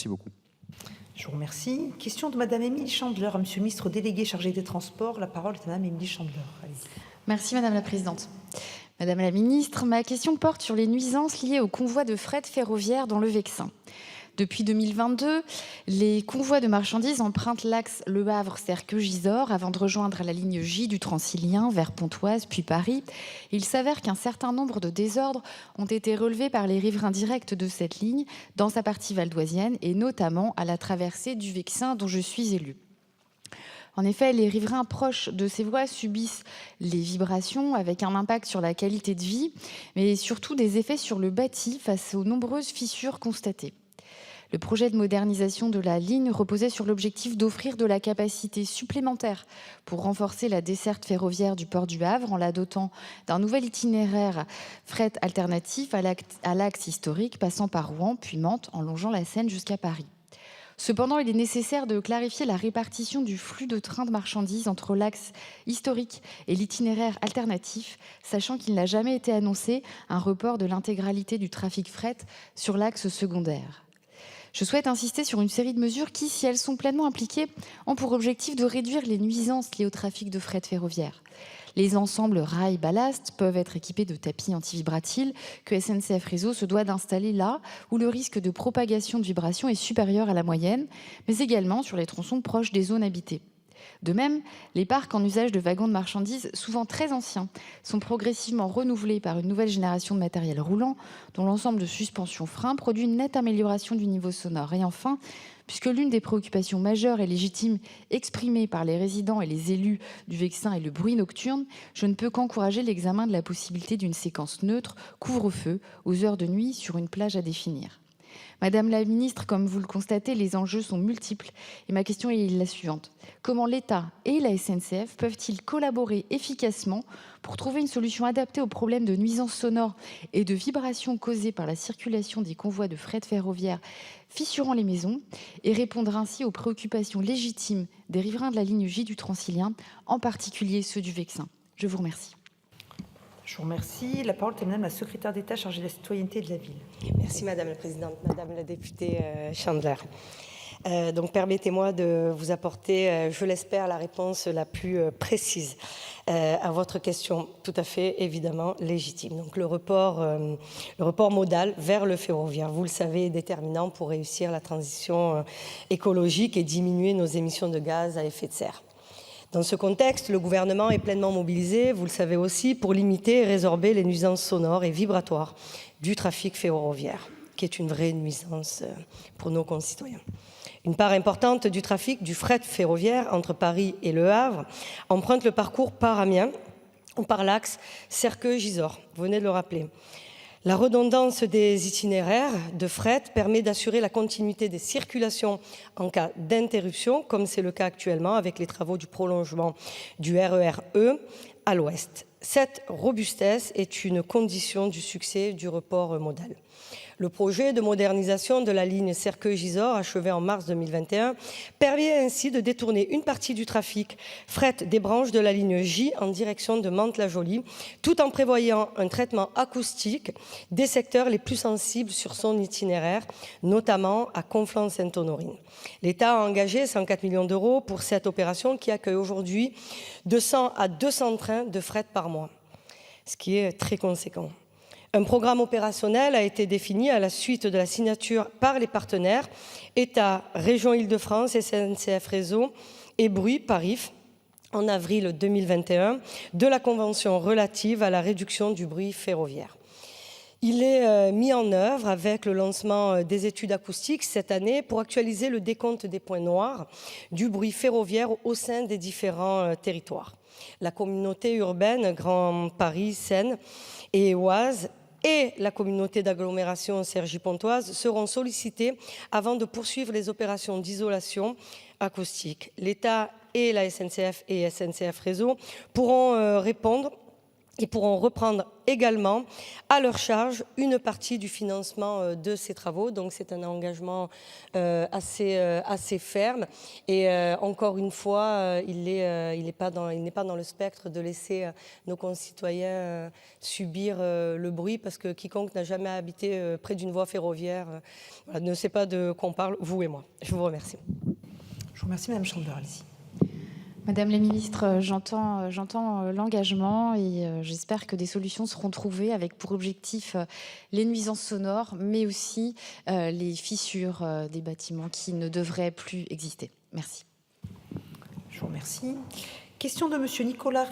Merci beaucoup. Je vous remercie. Question de Madame Émilie Chandler à Monsieur le ministre délégué chargé des Transports. La parole est à Madame Émilie Chandler. Allez-y. Merci Madame la Présidente. Madame la Ministre, ma question porte sur les nuisances liées aux convois de fret ferroviaire dans le Vexin. Depuis 2022, les convois de marchandises empruntent l'axe Le Havre-Serqueux-Gisors avant de rejoindre la ligne J du Transilien vers Pontoise puis Paris. Il s'avère qu'un certain nombre de désordres ont été relevés par les riverains directs de cette ligne dans sa partie valdoisienne et notamment à la traversée du Vexin dont je suis élue. En effet, les riverains proches de ces voies subissent les vibrations avec un impact sur la qualité de vie, mais surtout des effets sur le bâti face aux nombreuses fissures constatées. Le projet de modernisation de la ligne reposait sur l'objectif d'offrir de la capacité supplémentaire pour renforcer la desserte ferroviaire du port du Havre en la dotant d'un nouvel itinéraire fret alternatif à l'axe historique passant par Rouen puis Mantes en longeant la Seine jusqu'à Paris. Cependant, il est nécessaire de clarifier la répartition du flux de trains de marchandises entre l'axe historique et l'itinéraire alternatif, sachant qu'il n'a jamais été annoncé un report de l'intégralité du trafic fret sur l'axe secondaire. Je souhaite insister sur une série de mesures qui, si elles sont pleinement appliquées, ont pour objectif de réduire les nuisances liées au trafic de fret ferroviaire. Les ensembles rail-ballast peuvent être équipés de tapis antivibratiles que SNCF Réseau se doit d'installer là où le risque de propagation de vibrations est supérieur à la moyenne, mais également sur les tronçons proches des zones habitées. De même, les parcs en usage de wagons de marchandises, souvent très anciens, sont progressivement renouvelés par une nouvelle génération de matériel roulant, dont l'ensemble de suspension-frein produit une nette amélioration du niveau sonore. Et enfin, puisque l'une des préoccupations majeures et légitimes exprimées par les résidents et les élus du Vexin est le bruit nocturne, je ne peux qu'encourager l'examen de la possibilité d'une séquence neutre, couvre-feu, aux heures de nuit sur une plage à définir. Madame la Ministre, comme vous le constatez, les enjeux sont multiples et ma question est la suivante. Comment l'État et la SNCF peuvent-ils collaborer efficacement pour trouver une solution adaptée aux problèmes de nuisances sonores et de vibrations causées par la circulation des convois de fret ferroviaire fissurant les maisons et répondre ainsi aux préoccupations légitimes des riverains de la ligne J du Transilien, en particulier ceux du Vexin? Je vous remercie. Je vous remercie. La parole est à Madame la secrétaire d'État chargée de la citoyenneté de la ville. Merci Madame la Présidente, Madame la députée Chandler. Donc permettez-moi de vous apporter, je l'espère, la réponse la plus précise à votre question, tout à fait évidemment légitime. Donc le report modal vers le ferroviaire, vous le savez, est déterminant pour réussir la transition écologique et diminuer nos émissions de gaz à effet de serre. Dans ce contexte, le gouvernement est pleinement mobilisé, vous le savez aussi, pour limiter et résorber les nuisances sonores et vibratoires du trafic ferroviaire, qui est une vraie nuisance pour nos concitoyens. Une part importante du trafic du fret ferroviaire entre Paris et Le Havre emprunte le parcours par Amiens ou par l'axe Serqueux-Gisors, vous venez de le rappeler. La redondance des itinéraires de fret permet d'assurer la continuité des circulations en cas d'interruption, comme c'est le cas actuellement avec les travaux du prolongement du RER E à l'ouest. Cette robustesse est une condition du succès du report modal. Le projet de modernisation de la ligne Serqueux-Gisors, achevé en mars 2021, permet ainsi de détourner une partie du trafic fret des branches de la ligne J en direction de Mantes-la-Jolie, tout en prévoyant un traitement acoustique des secteurs les plus sensibles sur son itinéraire, notamment à Conflans-Sainte-Honorine. L'État a engagé 104 millions d'euros pour cette opération qui accueille aujourd'hui 200 à 200 trains de fret par mois, ce qui est très conséquent. Un programme opérationnel a été défini à la suite de la signature par les partenaires État, Région Île-de-France, SNCF Réseau et Bruit, Parif, en avril 2021, de la Convention relative à la réduction du bruit ferroviaire. Il est mis en œuvre avec le lancement des études acoustiques cette année pour actualiser le décompte des points noirs du bruit ferroviaire au sein des différents territoires. La communauté urbaine Grand Paris, Seine et Oise et la communauté d'agglomération Cergy-Pontoise seront sollicités avant de poursuivre les opérations d'isolation acoustique. L'État et la SNCF et SNCF Réseau pourront répondre et pourront reprendre également à leur charge une partie du financement de ces travaux. Donc c'est un engagement assez ferme. Et encore une fois, il n'est pas dans le spectre de laisser nos concitoyens subir le bruit, parce que quiconque n'a jamais habité près d'une voie ferroviaire ne sait pas de quoi on parle, vous et moi. Je vous remercie. Je vous remercie, Madame Chandler. Allez-y. Madame la ministre, j'entends l'engagement et j'espère que des solutions seront trouvées avec pour objectif les nuisances sonores, mais aussi les fissures des bâtiments qui ne devraient plus exister. Merci. Je vous remercie. Question de Monsieur Nicolas